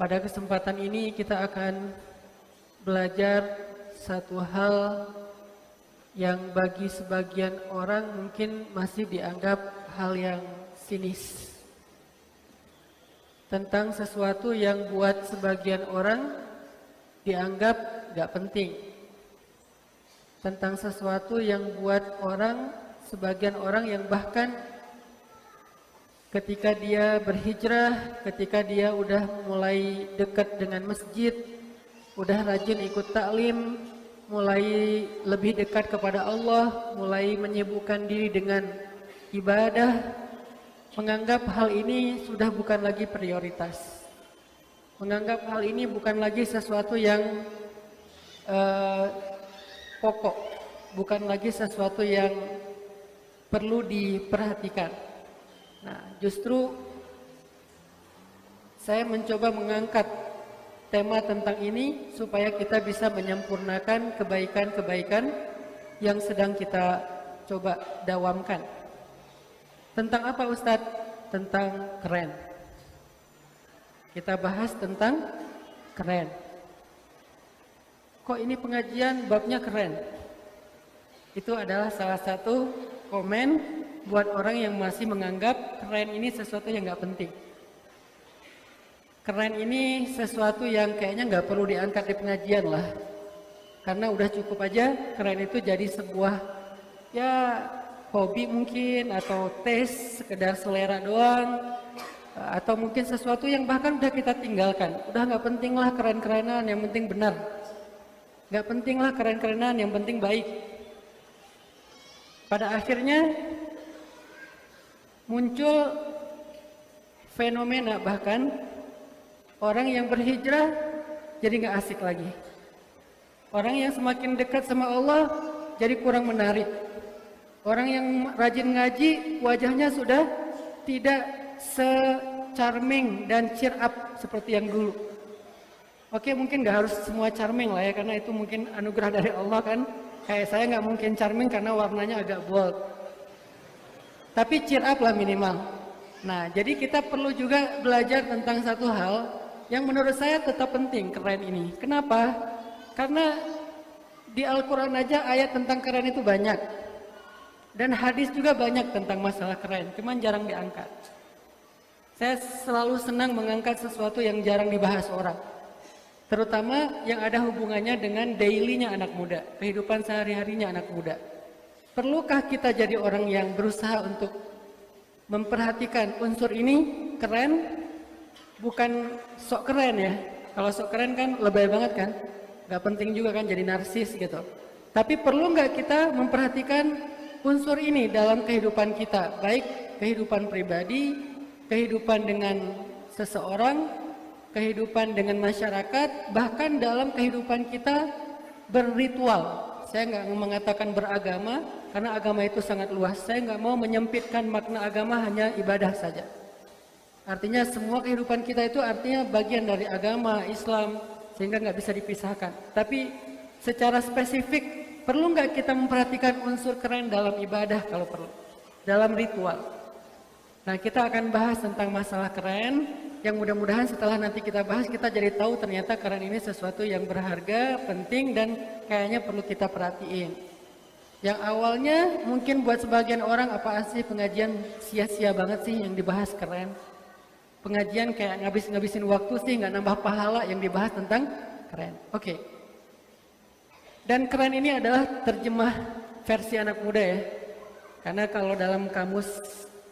Pada kesempatan ini kita akan belajar satu hal yang bagi sebagian orang mungkin masih dianggap hal yang sinis. Tentang sesuatu yang buat sebagian orang dianggap gak penting. Tentang sesuatu yang buat sebagian orang yang bahkan ketika dia berhijrah, ketika dia udah mulai dekat dengan masjid, udah rajin ikut taklim, mulai lebih dekat kepada Allah, mulai menyibukkan diri dengan ibadah, menganggap hal ini sudah bukan lagi prioritas. Menganggap hal ini bukan lagi sesuatu yang pokok, bukan lagi sesuatu yang perlu diperhatikan. Nah, justru saya mencoba mengangkat tema tentang ini supaya kita bisa menyempurnakan kebaikan-kebaikan yang sedang kita coba dawamkan. Tentang apa Ustadz? Tentang keren. Kita bahas tentang keren. Kok ini pengajian babnya keren? Itu adalah salah satu komen buat orang yang masih menganggap keren ini sesuatu yang gak penting. Keren ini sesuatu yang kayaknya gak perlu diangkat di pengajian lah. Karena udah cukup aja keren itu jadi sebuah ya hobi mungkin, atau tes, sekedar selera doang, atau mungkin sesuatu yang bahkan udah kita tinggalkan. Udah gak penting lah keren-kerenan, yang penting benar. Gak penting lah keren-kerenan, yang penting baik. Pada akhirnya muncul fenomena bahkan orang yang berhijrah jadi gak asik lagi. Orang yang semakin dekat sama Allah jadi kurang menarik. Orang yang rajin ngaji wajahnya sudah tidak se-charming dan cheer up seperti yang dulu. Oke, mungkin gak harus semua charming lah ya, karena itu mungkin anugerah dari Allah kan. Kayak saya gak mungkin charming karena warnanya agak bold. Tapi cheer up lah minimal. Nah, jadi kita perlu juga belajar tentang satu hal yang menurut saya tetap penting, keren ini. Kenapa? Karena di Al-Quran aja ayat tentang keren itu banyak. Dan hadis juga banyak tentang masalah keren, cuman jarang diangkat. Saya selalu senang mengangkat sesuatu yang jarang dibahas orang. Terutama yang ada hubungannya dengan daily-nya anak muda, kehidupan sehari-harinya anak muda. Perlukah kita jadi orang yang berusaha untuk memperhatikan unsur ini keren, bukan sok keren ya. Kalau sok keren kan lebay banget kan, gak penting juga kan jadi narsis gitu. Tapi perlu nggak kita memperhatikan unsur ini dalam kehidupan kita, baik kehidupan pribadi, kehidupan dengan seseorang, kehidupan dengan masyarakat, bahkan dalam kehidupan kita berritual. Saya nggak mengatakan beragama, karena agama itu sangat luas. Saya nggak mau menyempitkan makna agama hanya ibadah saja. Artinya semua kehidupan kita itu artinya bagian dari agama Islam, sehingga nggak bisa dipisahkan. Tapi secara spesifik, perlu nggak kita memperhatikan unsur keren dalam ibadah kalau perlu, dalam ritual. Nah, kita akan bahas tentang masalah keren, yang mudah-mudahan setelah nanti kita bahas, kita jadi tahu ternyata keren ini sesuatu yang berharga, penting, dan kayaknya perlu kita perhatiin. Yang awalnya mungkin buat sebagian orang, apa sih pengajian sia-sia banget sih yang dibahas keren. Pengajian kayak ngabisin waktu sih, nggak nambah pahala yang dibahas tentang keren. Oke. Dan keren ini adalah terjemah versi anak muda ya. Karena kalau dalam kamus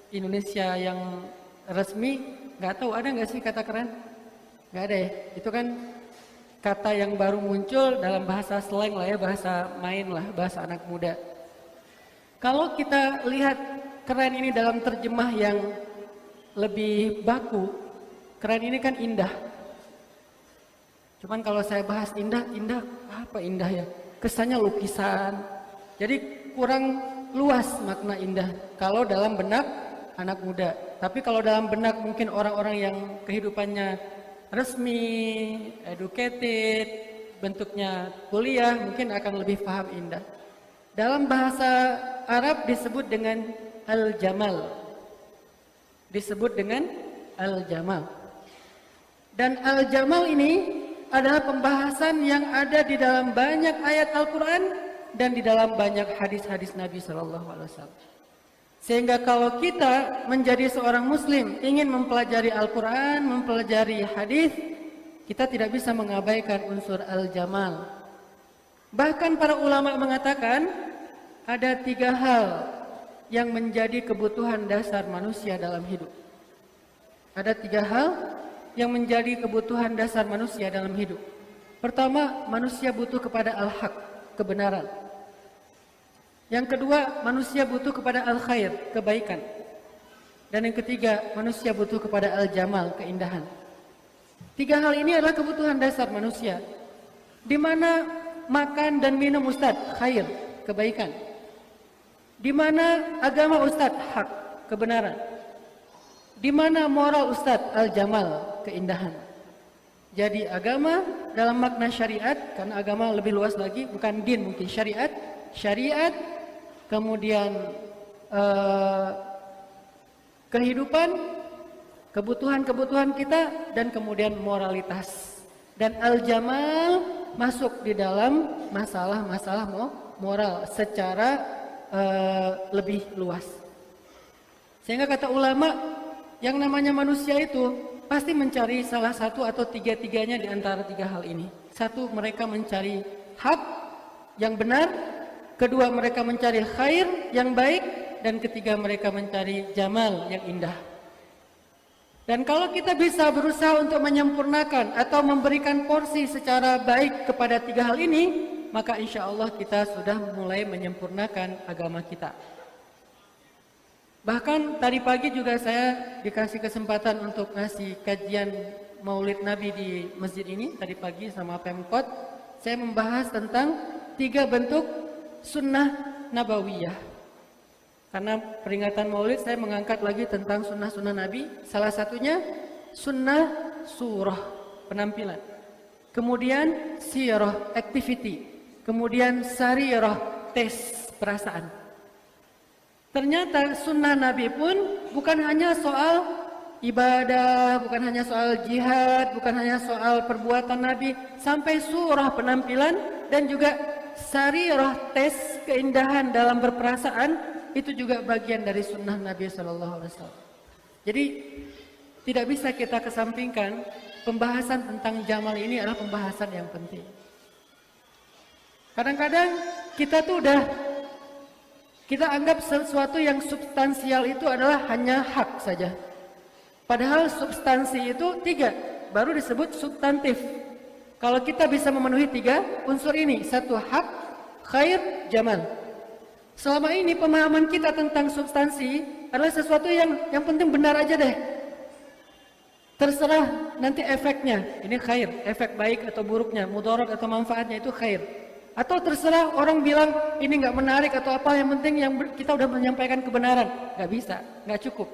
Indonesia yang resmi, nggak tahu ada nggak sih kata keren? Nggak ada ya. Itu kan kata yang baru muncul dalam bahasa slang lah ya, bahasa main lah, bahasa anak muda. Kalau kita lihat keren ini dalam terjemah yang lebih baku, keren ini kan indah. Cuman kalau saya bahas indah apa indah ya? Kesannya lukisan. Jadi kurang luas makna indah kalau dalam benak anak muda. Tapi kalau dalam benak mungkin orang-orang yang kehidupannya resmi, educated, bentuknya kuliah, mungkin akan lebih paham indah. Dalam bahasa Arab disebut dengan al-jamal. Disebut dengan al-jamal. Dan al-jamal ini adalah pembahasan yang ada di dalam banyak ayat Al-Quran dan di dalam banyak hadis-hadis Nabi SAW. Sehingga kalau kita menjadi seorang muslim, ingin mempelajari Al-Quran, mempelajari hadis, kita tidak bisa mengabaikan unsur al-jamal. Bahkan para ulama mengatakan ada 3 hal yang menjadi kebutuhan dasar manusia dalam hidup. Ada 3 hal yang menjadi kebutuhan dasar manusia dalam hidup. Pertama, manusia butuh kepada al-haq, kebenaran. Yang kedua, manusia butuh kepada al-khair, kebaikan. Dan yang ketiga, manusia butuh kepada al-jamal, keindahan. 3 hal ini adalah kebutuhan dasar manusia. Di mana makan dan minum Ustadz, khair, kebaikan. Di mana agama Ustadz, hak, kebenaran. Di mana moral Ustadz, al-jamal, keindahan. Jadi agama dalam makna syariat, karena agama lebih luas lagi, bukan din mungkin, syariat, kemudian kehidupan, kebutuhan-kebutuhan kita, dan kemudian moralitas. Dan al-jamal masuk di dalam masalah-masalah moral secara lebih luas. Sehingga kata ulama, yang namanya manusia itu pasti mencari salah satu atau tiga-tiganya di antara 3 hal ini. Satu, mereka mencari hak yang benar. Kedua, mereka mencari khair yang baik. Dan ketiga, mereka mencari jamal yang indah. Dan kalau kita bisa berusaha untuk menyempurnakan atau memberikan porsi secara baik kepada 3 hal ini, maka insya Allah kita sudah mulai menyempurnakan agama kita. Bahkan tadi pagi juga saya dikasih kesempatan untuk ngasih kajian Maulid Nabi di masjid ini. Tadi pagi sama Pemkot, saya membahas tentang 3 bentuk sunnah nabawiyah. Karena peringatan Maulid, saya mengangkat lagi tentang sunnah-sunnah Nabi. Salah satunya sunnah surah, penampilan. Kemudian sirah, activity. Kemudian sarirah, tes, perasaan. Ternyata sunnah Nabi pun bukan hanya soal ibadah, bukan hanya soal jihad, bukan hanya soal perbuatan Nabi, sampai surah, penampilan, dan juga sarirah, tes, keindahan dalam berperasaan, itu juga bagian dari sunnah Nabi SAW. Jadi tidak bisa kita kesampingkan, pembahasan tentang jamal ini adalah pembahasan yang penting. Kadang-kadang kita anggap sesuatu yang substansial itu adalah hanya hak saja. Padahal substansi itu 3, baru disebut substantif. Kalau kita bisa memenuhi 3 unsur ini, 1 hak, khair, jamal. Selama ini pemahaman kita tentang substansi adalah sesuatu yang penting benar aja deh. Terserah nanti efeknya, ini khair, efek baik atau buruknya, mudarat atau manfaatnya itu khair. Atau terserah orang bilang ini nggak menarik atau apa, yang penting kita udah menyampaikan kebenaran. Nggak bisa, nggak cukup.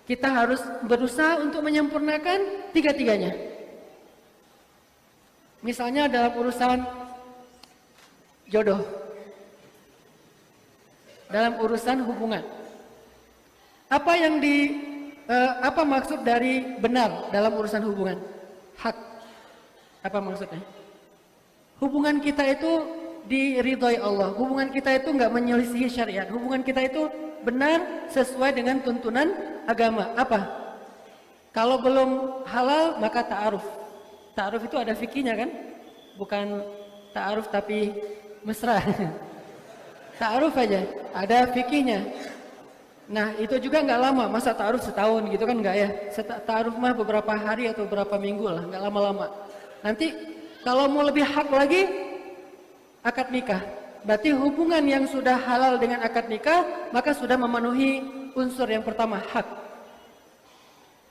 Kita harus berusaha untuk menyempurnakan 3-tiganya. Misalnya dalam urusan jodoh, dalam urusan hubungan. Apa maksud dari benar dalam urusan hubungan? Hak. Apa maksudnya? Hubungan kita itu diridhoi Allah. Hubungan kita itu nggak menyelisihi syariat. Hubungan kita itu benar sesuai dengan tuntunan agama. Apa? Kalau belum halal maka ta'aruf. Ta'aruf itu ada fikihnya kan? Bukan ta'aruf tapi mesra. Ta'aruf aja, ada fikihnya. Nah itu juga nggak lama. Masa ta'aruf setahun gitu kan nggak ya? Ta'aruf mah beberapa hari atau beberapa minggu lah, nggak lama-lama. Nanti kalau mau lebih hak lagi, akad nikah. Berarti hubungan yang sudah halal dengan akad nikah, maka sudah memenuhi unsur yang pertama, hak.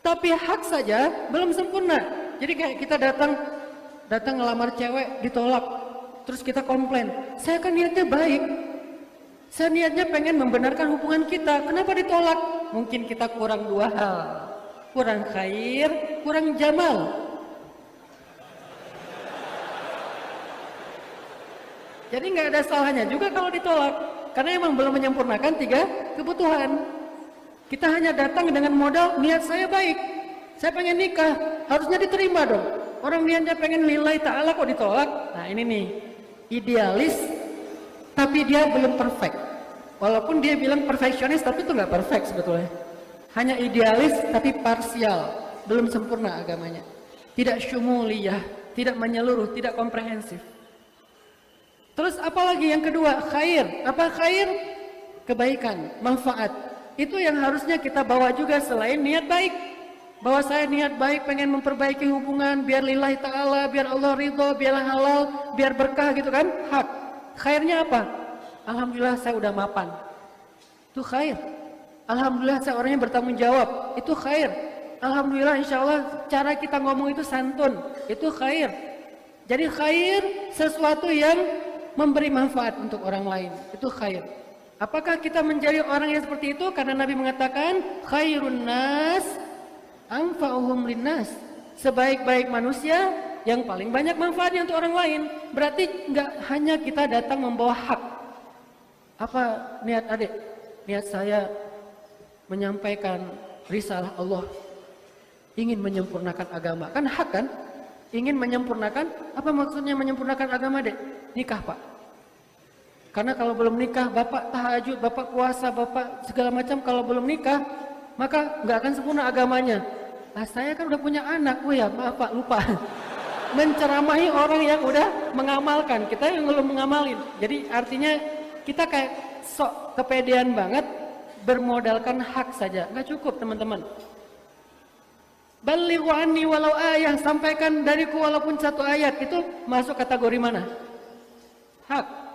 Tapi hak saja belum sempurna. Jadi kayak kita datang ngelamar cewek, ditolak. Terus kita komplain, saya kan niatnya baik. Saya niatnya pengen membenarkan hubungan kita, kenapa ditolak? Mungkin kita kurang 2 hal. Kurang khair, kurang jamal. Jadi nggak ada salahnya juga kalau ditolak, karena emang belum menyempurnakan 3 kebutuhan. Kita hanya datang dengan modal niat saya baik, saya pengen nikah, harusnya diterima dong. Orang niatnya pengen lillahi ta'ala kok ditolak. Nah ini nih, idealis tapi dia belum perfect. Walaupun dia bilang perfeksionis tapi itu nggak perfect sebetulnya. Hanya idealis tapi parsial, belum sempurna agamanya. Tidak syumuliyah, tidak menyeluruh, tidak komprehensif. Terus apalagi yang kedua, khair. Apa khair? Kebaikan, manfaat. Itu yang harusnya kita bawa juga selain niat baik. Bahwa saya niat baik pengen memperbaiki hubungan biar lillahi ta'ala, biar Allah ridho, biar halal, biar berkah gitu kan. Hak. Khairnya apa? Alhamdulillah saya udah mapan. Itu khair. Alhamdulillah saya orangnya bertanggung jawab. Itu khair. Alhamdulillah insya Allah cara kita ngomong itu santun. Itu khair. Jadi khair sesuatu yang memberi manfaat untuk orang lain. Itu khair. Apakah kita menjadi orang yang seperti itu? Karena Nabi mengatakan khairun nas anfa'uhum linnas. Sebaik-baik manusia yang paling banyak manfaatnya untuk orang lain. Berarti nggak hanya kita datang membawa hak. Apa niat adik? Niat saya menyampaikan risalah Allah. Ingin menyempurnakan agama. Kan hak kan? Ingin menyempurnakan. Apa maksudnya menyempurnakan agama adik? Nikah pak. Karena kalau belum nikah, bapak tahajud, bapak puasa, bapak segala macam. Kalau belum nikah, maka nggak akan sempurna agamanya. Nah, saya kan udah punya anak. Oh ya, maaf pak, lupa. Menceramahi orang yang udah mengamalkan. Kita yang belum mengamalin. Jadi artinya kita kayak sok kepedean banget bermodalkan hak saja. Nggak cukup teman-teman. Balighu anni walau ayah. Sampaikan dariku walaupun satu ayat. Itu masuk kategori mana? Hak.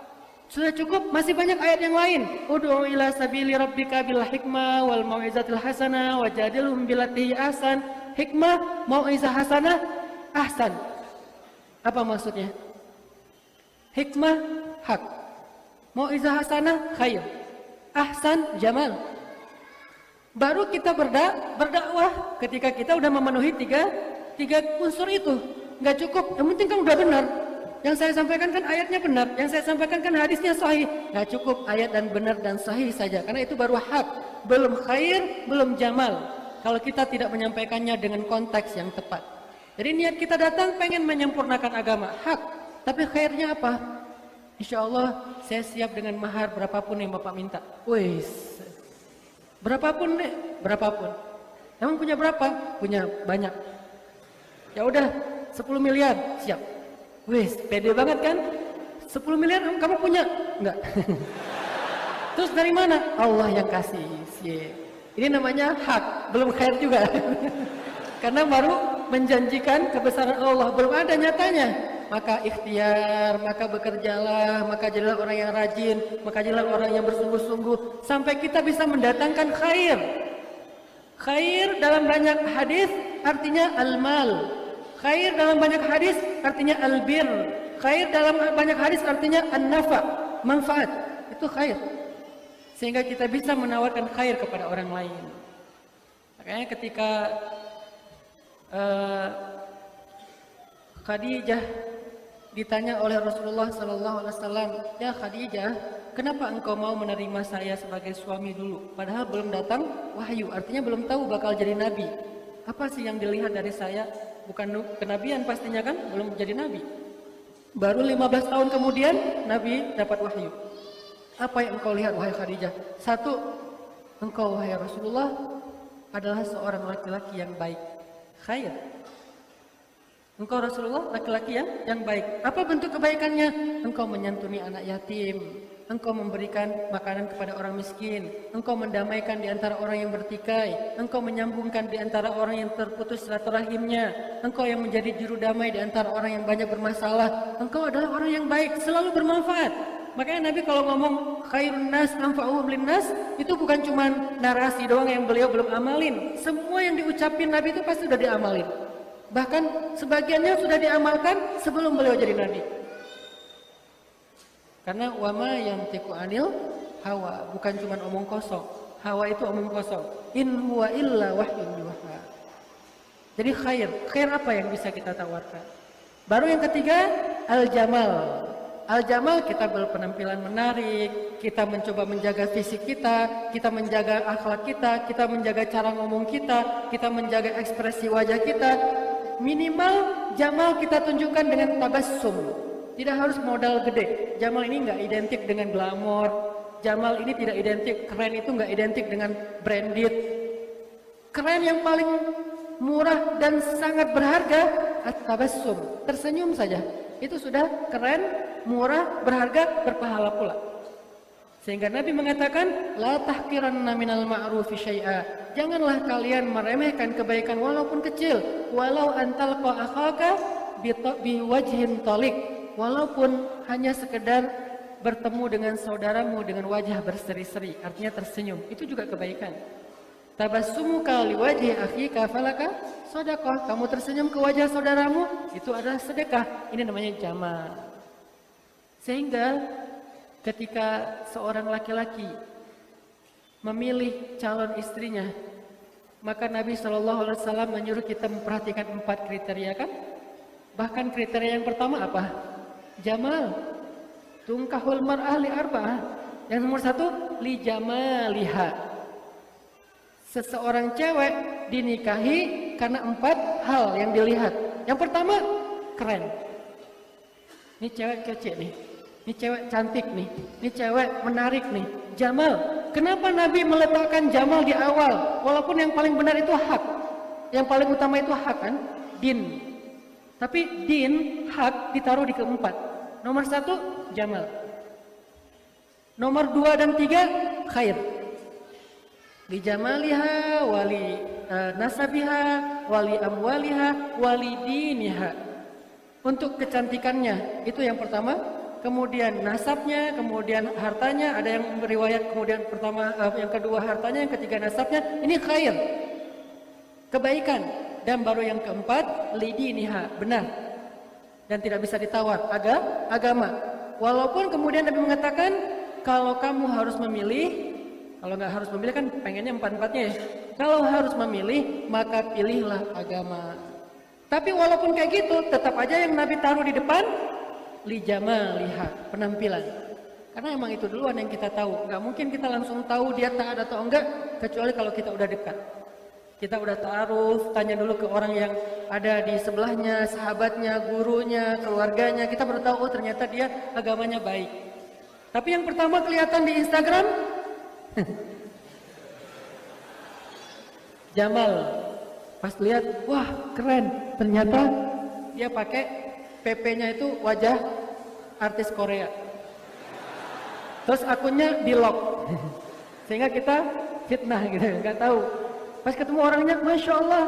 Sudah cukup, masih banyak ayat yang lain. Ud'u ila sabili rabbika bil hikmah wal mau'izatil hasanah wajadilhum billati ahsan. Hikmah, mau'izah hasanah, ahsan. Apa maksudnya? Hikmah, hak. Mau'izah hasanah, khair. Ahsan, jamal. Baru kita berdakwah ketika kita udah memenuhi tiga unsur itu. Nggak cukup, yang penting kan udah benar. Yang saya sampaikan kan ayatnya benar, yang saya sampaikan kan hadisnya sahih. Nggak cukup ayat dan benar dan sahih saja, karena itu baru hak, belum khair, belum jamal. Kalau kita tidak menyampaikannya dengan konteks yang tepat. Jadi niat kita datang pengen menyempurnakan agama, hak. Tapi khairnya apa? Insya Allah saya siap dengan mahar berapapun yang bapak minta. Wis, berapapun deh, berapapun. Emang punya berapa? Punya banyak. Ya udah, 10 miliar siap. Wis, pede banget kan? 10 miliar kamu punya? Enggak. Terus dari mana? Allah yang kasih. Ini namanya hak, belum khair juga. Karena baru menjanjikan kebesaran Allah, belum ada nyatanya. Maka ikhtiar, maka bekerjalah, maka jadilah orang yang rajin, maka jadilah orang yang bersungguh-sungguh sampai kita bisa mendatangkan khair. Khair dalam banyak hadis artinya al-mal. Khair dalam banyak hadis artinya albir. Khair dalam banyak hadis artinya an-nafa, manfaat. Itu khair. Sehingga kita bisa menawarkan khair kepada orang lain. Makanya ketika Khadijah ditanya oleh Rasulullah SAW, ya Khadijah, kenapa engkau mau menerima saya sebagai suami dulu? Padahal belum datang wahyu, artinya belum tahu bakal jadi nabi. Apa sih yang dilihat dari saya? Bukan kenabian pastinya kan, belum jadi nabi. Baru 15 tahun kemudian Nabi dapat wahyu. Apa yang engkau lihat wahai Khadijah? Satu, engkau wahai Rasulullah adalah seorang laki-laki yang baik. Khair. Engkau Rasulullah laki-laki yang baik. Apa bentuk kebaikannya? Engkau menyantuni anak yatim. Engkau memberikan makanan kepada orang miskin. Engkau mendamaikan di antara orang yang bertikai. Engkau menyambungkan di antara orang yang terputus silaturahimnya. Engkau yang menjadi juru damai di antara orang yang banyak bermasalah. Engkau adalah orang yang baik, selalu bermanfaat. Makanya Nabi kalau ngomong khairun nas anfa'uhum linnas, itu bukan cuma narasi doang yang beliau belum amalin. Semua yang diucapin Nabi itu pasti sudah diamalin. Bahkan sebagiannya sudah diamalkan sebelum beliau jadi Nabi. Karena wama yantiqu anil hawa, bukan cuma omong kosong. Hawa itu omong kosong. In huwa illa wahyun yuha. Jadi khair apa yang bisa kita tawarkan? Baru yang ketiga, al-jamal. Al-jamal kita berpenampilan menarik, kita mencoba menjaga fisik kita menjaga akhlak kita menjaga cara ngomong kita menjaga ekspresi wajah kita. Minimal jamal kita tunjukkan dengan tabassum. Tidak harus modal gede. Jamal ini nggak identik dengan glamor. Jamal ini tidak identik, keren itu nggak identik dengan branded. Keren yang paling murah dan sangat berharga, at-tabassum, tersenyum saja. Itu sudah keren, murah, berharga, berpahala pula. Sehingga Nabi mengatakan, la tahqiranna minal ma'rufi syai'a. Janganlah kalian meremehkan kebaikan walaupun kecil, walau antalqa akhaka biwajhin talik, walaupun hanya sekedar bertemu dengan saudaramu dengan wajah berseri-seri, artinya tersenyum, itu juga kebaikan. Tabassumuka liwajhi akhika falaka sedekah. Kamu tersenyum ke wajah saudaramu, itu adalah sedekah. Ini namanya jamal. Sehingga ketika seorang laki-laki memilih calon istrinya, maka Nabi SAW menyuruh kita memperhatikan 4 kriteria kan? Bahkan kriteria yang pertama apa? Jamal. Tungkahul mar'ah li arba'ah. Yang nomor 1, li jamaliha. Seseorang cewek dinikahi karena 4 hal yang dilihat. Yang pertama, keren. Ini cewek kece nih. Ini cewek cantik nih. Ini cewek menarik nih. Jamal. Kenapa Nabi meletakkan jamal di awal? Walaupun yang paling benar itu hak. Yang paling utama itu hak kan? Din. Tapi din, hak ditaruh di keempat. Nomor 1, jamal. Nomor 2 dan 3, khair. Li jamaliha, wali nasabiha, wali amwaliha, wali diniha. Untuk kecantikannya, itu yang pertama. Kemudian nasabnya, kemudian hartanya. Ada yang beriwayat kemudian pertama, yang kedua hartanya, yang ketiga nasabnya. Ini khair, kebaikan. Dan baru yang keempat, li diniha, benar dan tidak bisa ditawar, agama. Walaupun kemudian Nabi mengatakan, kalau kamu harus memilih, kalau nggak harus memilih kan pengennya 4-4-nya ya. Kalau harus memilih, maka pilihlah agama. Tapi walaupun kayak gitu, tetap aja yang Nabi taruh di depan, li jamaliha, penampilan. Karena emang itu duluan yang kita tahu. Nggak mungkin kita langsung tahu dia taat atau enggak, kecuali kalau kita udah dekat. Kita udah ta'aruf, tanya dulu ke orang yang ada di sebelahnya, sahabatnya, gurunya, keluarganya. Kita baru tahu, oh ternyata dia agamanya baik. Tapi yang pertama kelihatan di Instagram, jamal. Pas lihat, wah keren. Ternyata dia pakai PP-nya itu wajah artis Korea. Terus akunnya di lock. Sehingga kita fitnah gitu, nggak tahu. Pas ketemu orangnya, Masya Allah,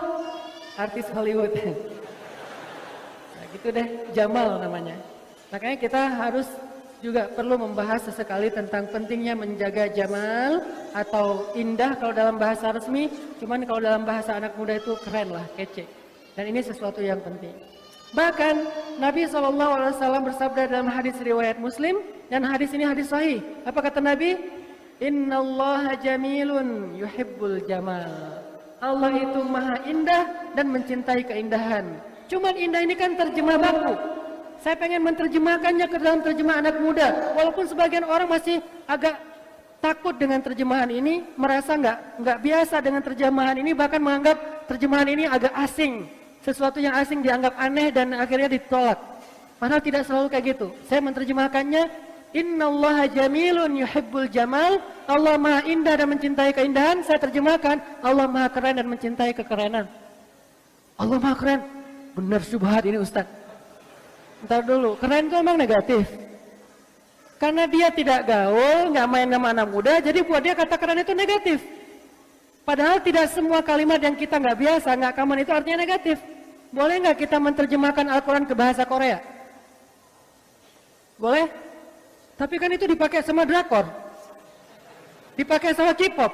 artis Hollywood. Nah, gitu deh, jamal namanya. Makanya kita harus juga perlu membahas sesekali tentang pentingnya menjaga jamal atau indah kalau dalam bahasa resmi. Cuman kalau dalam bahasa anak muda itu keren lah, kece. Dan ini sesuatu yang penting. Bahkan Nabi SAW bersabda dalam hadis riwayat Muslim, dan hadis ini hadis sahih. Apa kata Nabi? Innallaha jamilun yuhibbul jamal. Allah itu maha indah dan mencintai keindahan. Cuman indah ini kan terjemah baku. Saya pengen menerjemahkannya ke dalam terjemah anak muda. Walaupun sebagian orang masih agak takut dengan terjemahan ini, merasa nggak biasa dengan terjemahan ini, bahkan menganggap terjemahan ini agak asing. Sesuatu yang asing dianggap aneh dan akhirnya ditolak. Padahal tidak selalu kayak gitu. Saya menerjemahkannya, Innallaha jamilun yuhibbul jamal. Allah maha indah dan mencintai keindahan. Saya terjemahkan, Allah maha keren dan mencintai kekerenan. Allah maha keren. Benar syubhat ini Ustaz. Ntar dulu, keren itu memang negatif. Karena dia tidak gaul, nggak main sama anak muda, jadi buat dia kata keren itu negatif. Padahal tidak semua kalimat yang kita nggak biasa, nggak common itu artinya negatif. Boleh nggak kita menerjemahkan Al-Quran ke bahasa Korea? Boleh? Tapi kan itu dipakai sama drakor, dipakai sama K-pop.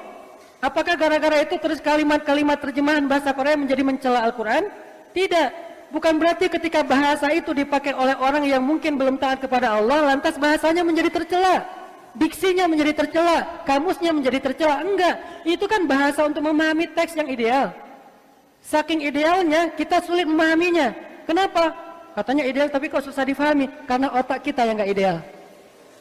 Apakah gara-gara itu terus kalimat-kalimat terjemahan bahasa Korea menjadi mencela Al-Quran? Tidak. Bukan berarti ketika bahasa itu dipakai oleh orang yang mungkin belum taat kepada Allah, lantas bahasanya menjadi tercela, diksinya menjadi tercela, kamusnya menjadi tercela. Enggak. Itu kan bahasa untuk memahami teks yang ideal. Saking idealnya kita sulit memahaminya. Kenapa? Katanya ideal tapi kok susah difahami? Karena otak kita yang nggak ideal.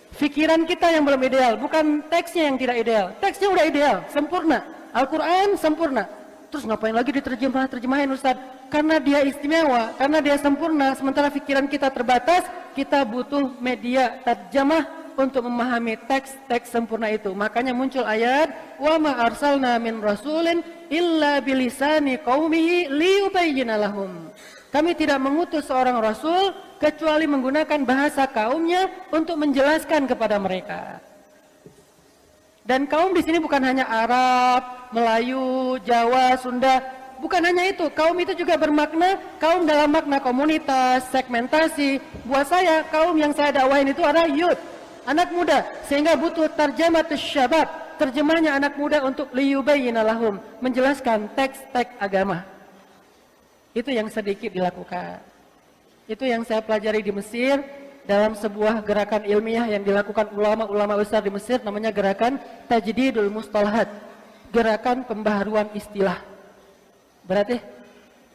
Pikiran kita yang belum ideal, bukan teksnya yang tidak ideal. Teksnya udah ideal, sempurna. Al-Quran sempurna. Terus ngapain lagi terjemahin Ustaz? Karena dia istimewa, karena dia sempurna. Sementara pikiran kita terbatas, kita butuh media terjemah untuk memahami teks-teks sempurna itu. Makanya muncul ayat, wa ma arsalna min rasulin illa bilisani qaumihi liyubayyina lahum. Kami tidak mengutus seorang rasul kecuali menggunakan bahasa kaumnya untuk menjelaskan kepada mereka. Dan kaum di sini bukan hanya Arab, Melayu, Jawa, Sunda, bukan hanya itu. Kaum itu juga bermakna kaum dalam makna komunitas, segmentasi. Buat saya, kaum yang saya dakwahin itu adalah youth, anak muda, sehingga butuh tarjamatus syabab, terjemahnya anak muda untuk liyubayyina lahum, menjelaskan teks-teks agama. Itu yang sedikit dilakukan. Itu yang saya pelajari di Mesir dalam sebuah gerakan ilmiah yang dilakukan ulama-ulama besar di Mesir, namanya gerakan Tajdidul Mustalahat, gerakan pembaharuan istilah. Berarti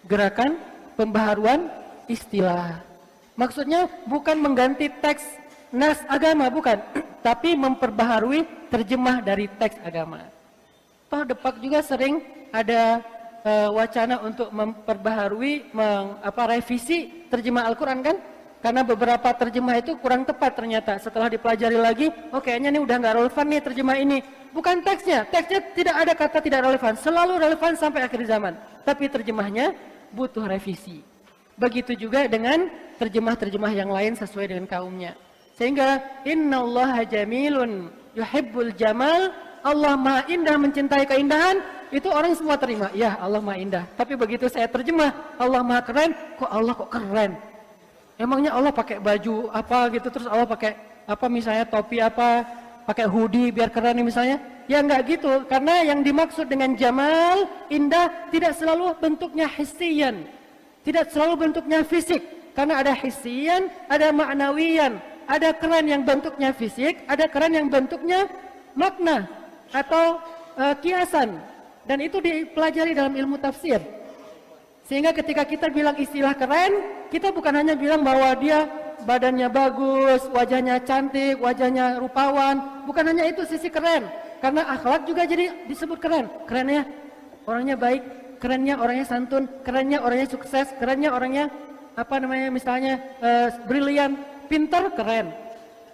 gerakan pembaharuan istilah. Maksudnya bukan mengganti teks nas agama, bukan, tapi memperbaharui terjemah dari teks agama. Toh Depak juga sering ada wacana untuk memperbaharui, revisi terjemah Al-Quran kan? Karena beberapa terjemah itu kurang tepat ternyata. Setelah dipelajari lagi, oh kayaknya ini udah nggak relevan nih terjemah ini. Bukan teksnya tidak ada kata tidak relevan, selalu relevan sampai akhir zaman. Tapi terjemahnya butuh revisi. Begitu juga dengan terjemah-terjemah yang lain sesuai dengan kaumnya. Sehingga innallaha jamilun yuhibbul jamal, Allah Maha Indah mencintai keindahan, itu orang semua terima. Ya, Allah Maha Indah. Tapi begitu saya terjemah, Allah Maha Keren, kok Allah kok keren? Emangnya Allah pakai baju apa gitu, terus Allah pakai apa misalnya topi apa, pakai hoodie biar keren nih misalnya? Ya enggak gitu, karena yang dimaksud dengan jamal, indah, tidak selalu bentuknya hissiyan, tidak selalu bentuknya fisik. Karena ada hissiyan, ada ma'nawiyan, ada keren yang bentuknya fisik, ada keren yang bentuknya makna atau kiasan. Dan itu dipelajari dalam ilmu tafsir. Sehingga ketika kita bilang istilah keren, kita bukan hanya bilang bahwa dia badannya bagus, wajahnya cantik, wajahnya rupawan. Bukan hanya itu sisi keren. Karena akhlak juga jadi disebut keren. Kerennya orangnya baik, kerennya orangnya santun, kerennya orangnya sukses, kerennya orangnya misalnya brilian, pintar, keren.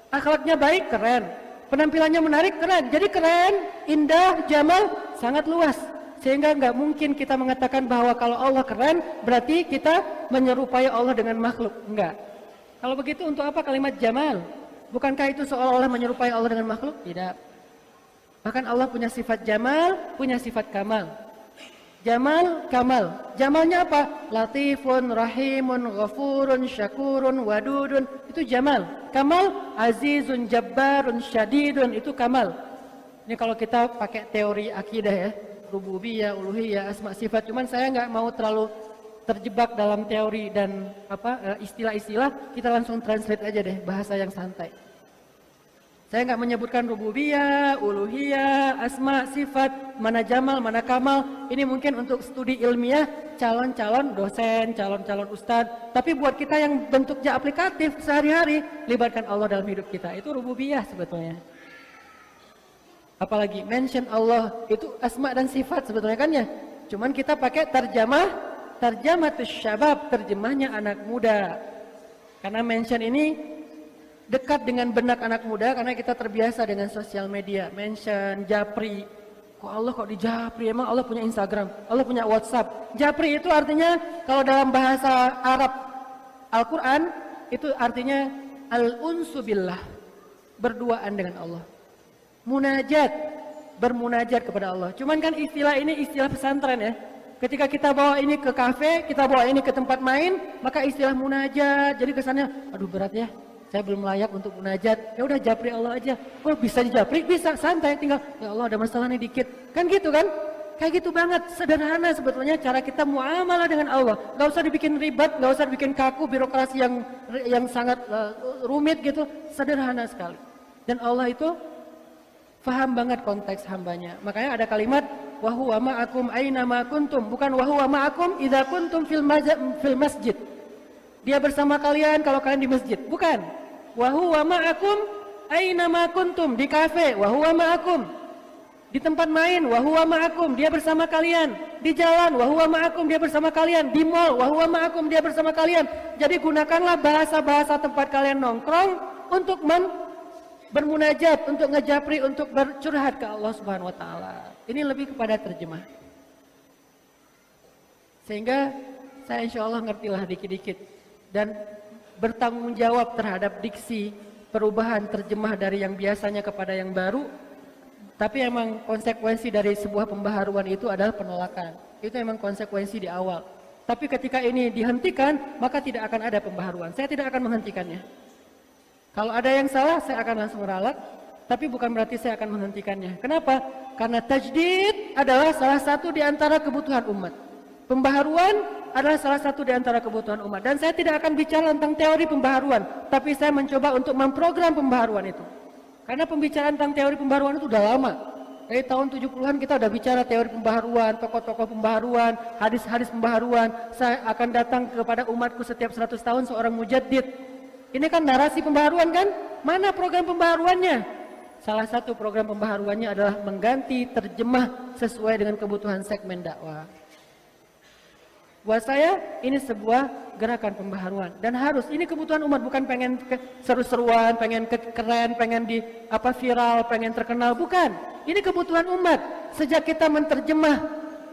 Akhlaknya baik, keren. Penampilannya menarik, keren. Jadi keren, indah, jamal, sangat luas. Sehingga nggak mungkin kita mengatakan bahwa kalau Allah keren, berarti kita menyerupai Allah dengan makhluk. Enggak. Kalau begitu untuk apa kalimat jamal? Bukankah itu seolah-olah menyerupai Allah dengan makhluk? Tidak. Bahkan Allah punya sifat jamal, punya sifat kamal. Jamal, kamal. Jamalnya apa? Latifun, rahimun, ghafurun, syakurun, wadudun. Itu jamal. Kamal, azizun, jabbarun, syadidun. Itu kamal. Ini kalau kita pakai teori akidah ya. Rububiyah, uluhiyah, asma sifat. Cuman saya nggak mau terlalu terjebak dalam teori dan istilah-istilah. Kita langsung translate aja deh, bahasa yang santai. Saya nggak menyebutkan rububiyah, uluhiyah, asma, sifat, mana jamal, mana kamal. Ini mungkin untuk studi ilmiah, calon-calon dosen, calon-calon ustadz. Tapi buat kita yang bentuknya aplikatif sehari-hari, libatkan Allah dalam hidup kita. Itu rububiyah sebetulnya. Apalagi mention Allah, itu asma dan sifat sebetulnya kan ya. Cuman kita pakai terjematus syabab, terjemahnya anak muda. Karena mention ini dekat dengan benak anak muda karena kita terbiasa dengan sosial media, mention, japri. Kok Allah kok di japri? Emang Allah punya Instagram, Allah punya WhatsApp. Japri itu artinya kalau dalam bahasa Arab Al-Quran itu artinya al-unsu billah, berduaan dengan Allah. Munajat, bermunajat kepada Allah. Cuman kan istilah ini istilah pesantren ya. Ketika kita bawa ini ke kafe, kita bawa ini ke tempat main, maka istilah munajat jadi kesannya aduh berat ya. Saya belum layak untuk munajat. Ya udah japri Allah aja. Oh bisa dijapri? Bisa, santai. Tinggal ya Allah ada masalah nih dikit. Kan gitu kan? Kayak gitu banget. Sederhana sebetulnya cara kita muamalah dengan Allah. Gak usah dibikin ribet, gak usah dibikin kaku, birokrasi yang sangat rumit gitu. Sederhana sekali. Dan Allah itu faham banget konteks hambanya. Makanya ada kalimat wa huwa ma'akum aina ma kuntum, bukan wa huwa ma'akum idza kuntum fil masjid. Dia bersama kalian kalau kalian di masjid. Bukan. Wa huwa ma'akum aina ma kuntum. Di kafe, wa huwa ma'akum. Di tempat main, wa huwa ma'akum. Dia bersama kalian. Di jalan, wa huwa ma'akum. Dia bersama kalian. Di mall, wa huwa ma'akum. Dia bersama kalian. Jadi gunakanlah bahasa-bahasa tempat kalian nongkrong untuk bermunajat, untuk ngejapri, untuk bercurhat ke Allah Subhanahu wa taala. Ini lebih kepada terjemah. Sehingga saya insya Allah ngertilah dikit-dikit dan bertanggung jawab terhadap diksi, perubahan terjemah dari yang biasanya kepada yang baru. Tapi emang konsekuensi dari sebuah pembaharuan itu adalah penolakan. Itu emang konsekuensi di awal. Tapi ketika ini dihentikan, maka tidak akan ada pembaharuan. Saya tidak akan menghentikannya. Kalau ada yang salah, saya akan langsung ralat. Tapi bukan berarti saya akan menghentikannya. Kenapa? Karena tajdid adalah salah satu di antara kebutuhan umat. Pembaharuan adalah salah satu di antara kebutuhan umat. Dan saya tidak akan bicara tentang teori pembaharuan. Tapi saya mencoba untuk memprogram pembaharuan itu. Karena pembicaraan tentang teori pembaharuan itu udah lama. Dari tahun 70-an kita udah bicara teori pembaharuan, tokoh-tokoh pembaharuan, hadis-hadis pembaharuan. Saya akan datang kepada umatku setiap 100 tahun seorang mujaddid. Ini kan narasi pembaharuan kan? Mana program pembaharuannya? Salah satu program pembaharuannya adalah mengganti terjemah sesuai dengan kebutuhan segmen dakwah. Buat saya ini sebuah gerakan pembaharuan dan harus ini kebutuhan umat, bukan pengen seru-seruan, pengen keren, pengen viral, pengen terkenal, bukan. Ini kebutuhan umat. Sejak kita menterjemah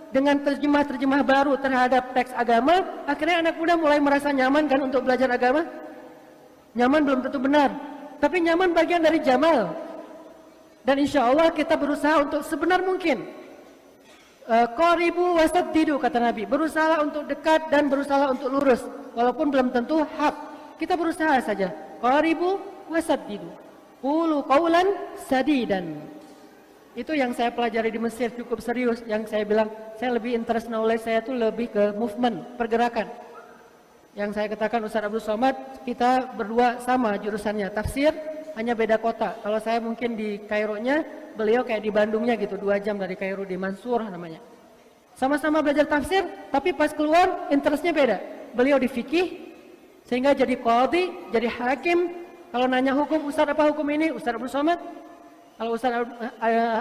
dengan terjemah baru terhadap teks agama, akhirnya anak muda mulai merasa nyaman kan untuk belajar agama. Nyaman belum tentu benar, tapi nyaman bagian dari jamal. Dan insya Allah kita berusaha untuk sebenar mungkin. Qaribu wasaddidu kata Nabi, berusaha untuk dekat dan berusaha untuk lurus, walaupun belum tentu hak. Kita berusaha saja. Qaribu wasaddidu, qulu qawlan sadidan. Itu yang saya pelajari di Mesir cukup serius. Yang saya bilang saya lebih interest knowledge saya tuh lebih ke movement, pergerakan. Yang saya katakan Ustaz Abdul Somad, kita berdua sama jurusannya tafsir, hanya beda kota. Kalau saya mungkin di Kaironya, beliau kayak di Bandungnya gitu, 2 jam dari Kairo, di Mansur namanya. Sama-sama belajar tafsir, tapi pas keluar interestnya beda. Beliau di fikih, sehingga jadi qadhi, jadi hakim. Kalau nanya hukum, Ustaz apa hukum ini? Ustaz Abdul Somad. Kalau Ustaz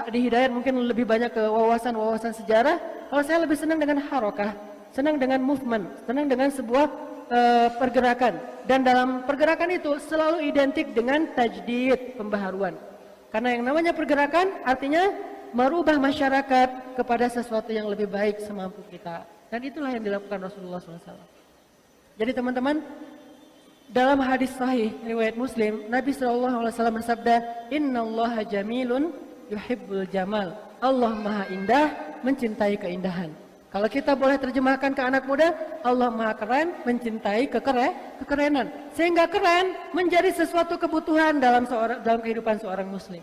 di Hidayat mungkin lebih banyak ke wawasan sejarah. Kalau saya lebih senang dengan harokah, senang dengan movement, senang dengan sebuah pergerakan. Dan dalam pergerakan itu selalu identik dengan tajdid, pembaharuan. Karena yang namanya pergerakan artinya merubah masyarakat kepada sesuatu yang lebih baik semampu kita. Dan itulah yang dilakukan Rasulullah SAW. Jadi teman-teman, dalam hadis sahih riwayat Muslim, Nabi SAW bersabda, Innallaha jamilun yuhibbul jamal. Allah maha indah, mencintai keindahan. Kalau kita boleh terjemahkan ke anak muda, Allah maha keren, mencintai kekerenan. Sehingga keren menjadi sesuatu kebutuhan dalam kehidupan seorang muslim.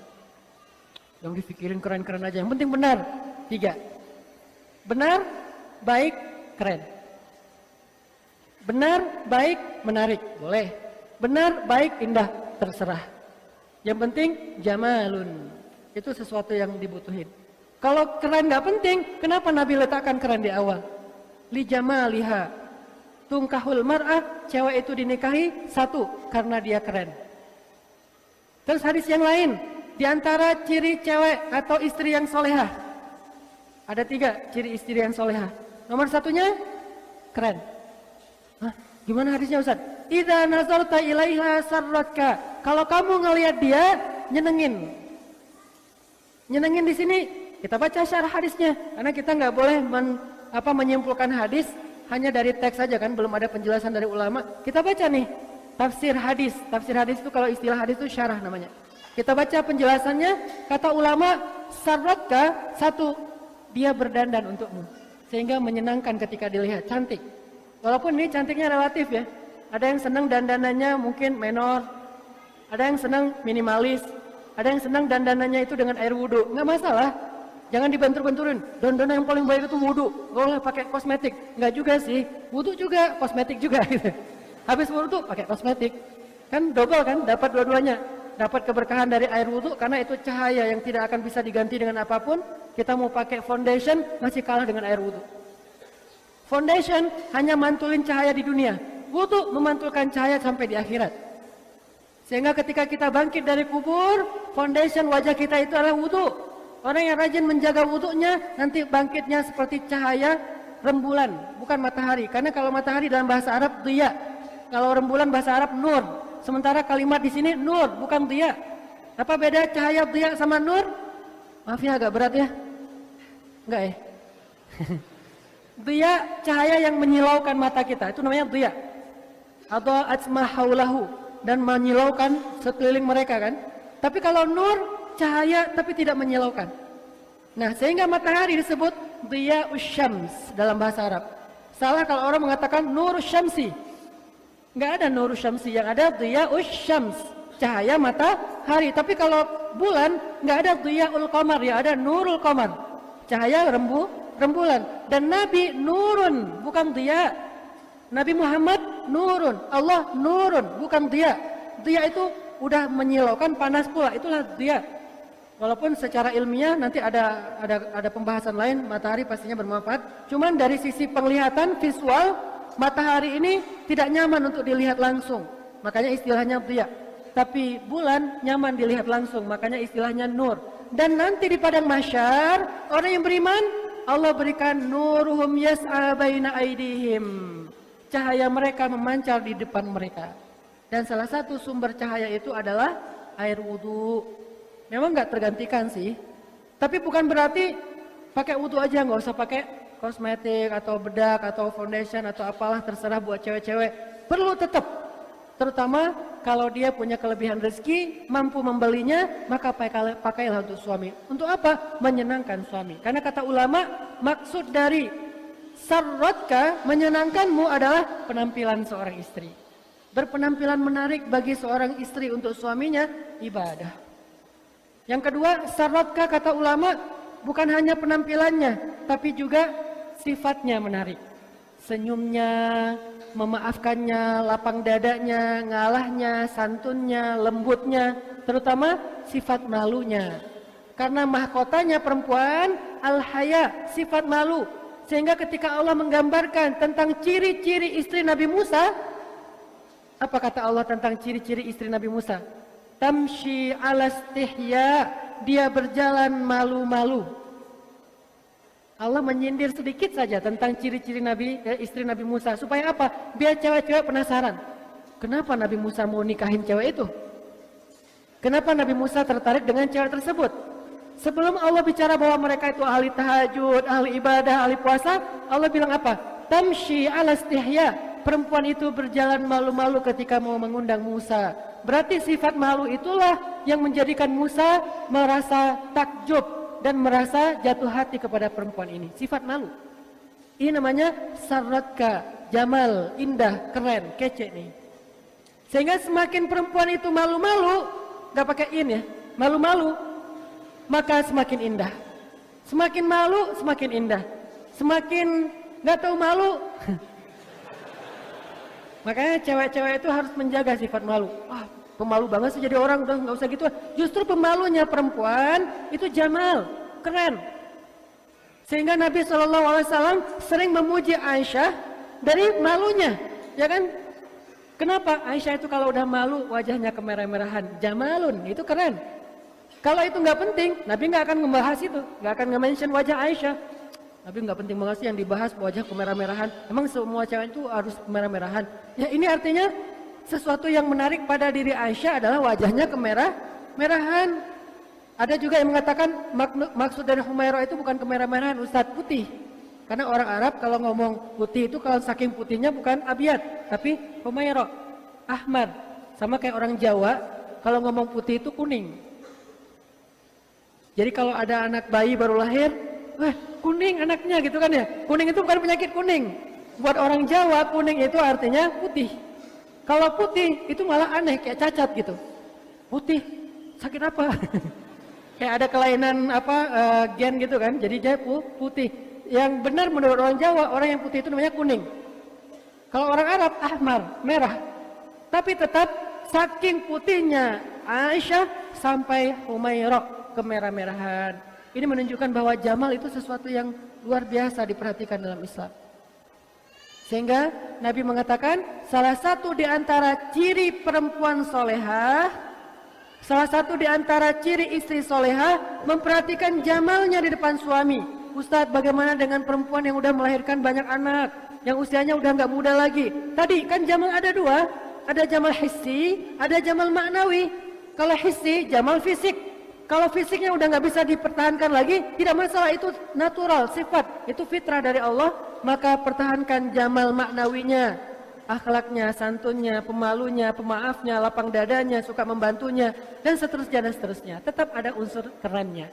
Yang dipikirin keren-keren aja, yang penting benar. 3. Benar, baik, keren. Benar, baik, menarik, boleh. Benar, baik, indah, terserah. Yang penting jamalun. Itu sesuatu yang dibutuhin. Kalau keren nggak penting, kenapa Nabi letakkan keren di awal? Li jamaliha. Tungkahul mar'ah, cewek itu dinikahi 1 karena dia keren. Terus hadis yang lain, di antara ciri cewek atau istri yang solehah. Ada 3 ciri istri yang solehah. Nomor 1-nya keren. Hah, gimana hadisnya Ustaz? Idza nazarta ilaiha sarratka. Kalau kamu ngelihat dia, nyenengin. Nyenengin di sini kita baca syarah hadisnya, karena kita nggak boleh menyimpulkan hadis hanya dari teks saja kan, belum ada penjelasan dari ulama. Kita baca nih tafsir hadis. Tafsir hadis itu kalau istilah hadis itu syarah namanya. Kita baca penjelasannya, kata ulama, sarratka 1, dia berdandan untukmu, sehingga menyenangkan ketika dilihat, cantik. Walaupun ini cantiknya relatif ya. Ada yang senang dandanannya mungkin menor, ada yang senang minimalis, ada yang senang dandanannya itu dengan air wudhu, nggak masalah. Jangan dibentur-benturin, dandan yang paling baik itu wudhu, boleh pakai kosmetik. Enggak juga sih, wudhu juga, kosmetik juga gitu. Habis wudhu pakai kosmetik, kan double kan, dapat dua-duanya. Dapat keberkahan dari air wudhu karena itu cahaya yang tidak akan bisa diganti dengan apapun. Kita mau pakai foundation masih kalah dengan air wudhu. Foundation hanya mantulin cahaya di dunia, Wudu memantulkan cahaya sampai di akhirat. Sehingga ketika kita bangkit dari kubur, foundation wajah kita itu adalah wudu. Orang yang rajin menjaga wudunya nanti bangkitnya seperti cahaya rembulan, bukan matahari. Karena kalau matahari dalam bahasa Arab dhiya, kalau rembulan bahasa Arab nur. Sementara kalimat di sini nur, bukan dhiya. Apa beda cahaya dhiya sama nur? Maaf ya, agak berat ya. Enggak ya? Dhiya cahaya yang menyilaukan mata kita, itu namanya dhiya. Atau atsma haulahu, dan menyilaukan sekeliling mereka kan. Tapi kalau nur cahaya tapi tidak menyilaukan. Nah, sehingga matahari disebut dhiya'us syams dalam bahasa Arab. Salah kalau orang mengatakan nurus syamsi. Enggak ada nurus syamsi, yang ada dhiya'us syams, cahaya matahari. Tapi kalau bulan enggak ada dhiya'ul qamar, ya ada nurul qamar, cahaya rembulan. Dan Nabi nurun, bukan dhiya. Nabi Muhammad nurun, Allah nurun, bukan dhiya. Dhiya itu udah menyilaukan, panas pula, itulah dhiya. Walaupun secara ilmiah nanti ada pembahasan lain, matahari pastinya bermanfaat. Cuman dari sisi penglihatan visual, matahari ini tidak nyaman untuk dilihat langsung, makanya istilahnya dhiya. Tapi bulan nyaman dilihat langsung, makanya istilahnya nur. Dan nanti di padang mahsyar, orang yang beriman, Allah berikan nuruhum yas'a baina aidihim. Cahaya mereka memancar di depan mereka. Dan salah satu sumber cahaya itu adalah air wudu. Memang nggak tergantikan sih. Tapi bukan berarti pakai wudu aja, nggak usah pakai kosmetik atau bedak atau foundation atau apalah, terserah buat cewek-cewek. Perlu tetap. Terutama kalau dia punya kelebihan rezeki, mampu membelinya, maka pakailah untuk suami. Untuk apa? Menyenangkan suami. Karena kata ulama, maksud dari sarratka, menyenangkanmu, adalah penampilan seorang istri. Berpenampilan menarik bagi seorang istri untuk suaminya ibadah. Yang kedua, sarratka kata ulama bukan hanya penampilannya, tapi juga sifatnya menarik. Senyumnya, memaafkannya, lapang dadanya, ngalahnya, santunnya, lembutnya, terutama sifat malunya. Karena mahkotanya perempuan al-haya, sifat malu. Sehingga ketika Allah menggambarkan tentang ciri-ciri istri Nabi Musa, apa kata Allah tentang ciri-ciri istri Nabi Musa? Tamshi ala istihya, dia berjalan malu-malu. Allah menyindir sedikit saja tentang ciri-ciri istri Nabi Musa. Supaya apa? Biar cewek-cewek penasaran. Kenapa Nabi Musa mau nikahin cewek itu? Kenapa Nabi Musa tertarik dengan cewek tersebut? Sebelum Allah bicara bahwa mereka itu ahli tahajud, ahli ibadah, ahli puasa, Allah bilang apa? Tamshi ala istihya. Perempuan itu berjalan malu-malu ketika mau mengundang Musa. Berarti sifat malu itulah yang menjadikan Musa merasa takjub dan merasa jatuh hati kepada perempuan ini. Sifat malu. Ini namanya sarratka, jamal, indah, keren, kece nih. Sehingga semakin perempuan itu malu-malu, gak pakai in ya, malu-malu, maka semakin indah. Semakin malu, semakin indah. Semakin gak tahu malu, makanya cewek-cewek itu harus menjaga sifat malu. Wah, pemalu banget sih jadi orang, udah nggak usah gitu. Justru pemalunya perempuan itu jamal, keren. Sehingga Nabi SAW sering memuji Aisyah dari malunya, ya kan? Kenapa? Aisyah itu kalau udah malu wajahnya kemerah-merahan, jamalun, itu keren. Kalau itu nggak penting, Nabi nggak akan membahas itu, nggak akan nge-mention wajah Aisyah. Nabi nggak penting banget sih yang dibahas wajah kemerah-merahan. Emang semua cewek itu harus kemerah-merahan? Ya ini artinya sesuatu yang menarik pada diri Aisyah adalah wajahnya kemerah-merahan. Ada juga yang mengatakan maksud dari Humairah itu bukan kemerah-merahan, Ustadz, putih. Karena orang Arab kalau ngomong putih itu kalau saking putihnya bukan abiyat, tapi Humairah, ahmar. Sama kayak orang Jawa kalau ngomong putih itu kuning. Jadi kalau ada anak bayi baru lahir, wah kuning anaknya gitu kan ya. Kuning itu bukan penyakit kuning. Buat orang Jawa kuning itu artinya putih. Kalau putih itu malah aneh, kayak cacat gitu. Putih, sakit apa? Kayak ada kelainan apa gen gitu kan. Jadi dia putih. Yang benar menurut orang Jawa, orang yang putih itu namanya kuning. Kalau orang Arab ahmar, merah. Tapi tetap saking putihnya Aisyah sampai Humairah kemerah-merahan. Ini menunjukkan bahwa jamal itu sesuatu yang luar biasa diperhatikan dalam Islam. Sehingga Nabi mengatakan salah satu di antara ciri perempuan solehah, salah satu di antara ciri istri solehah memperhatikan jamalnya di depan suami. Ustadz, bagaimana dengan perempuan yang udah melahirkan banyak anak, yang usianya udah nggak muda lagi? Tadi kan jamal ada dua, ada jamal hissi, ada jamal maknawi. Kalau hissi, jamal fisik. Kalau fisiknya udah nggak bisa dipertahankan lagi, tidak masalah, itu natural, sifat, itu fitrah dari Allah. Maka pertahankan jamal maknawinya, akhlaknya, santunnya, pemalunya, pemaafnya, lapang dadanya, suka membantunya, dan seterusnya dan seterusnya. Tetap ada unsur kerennya.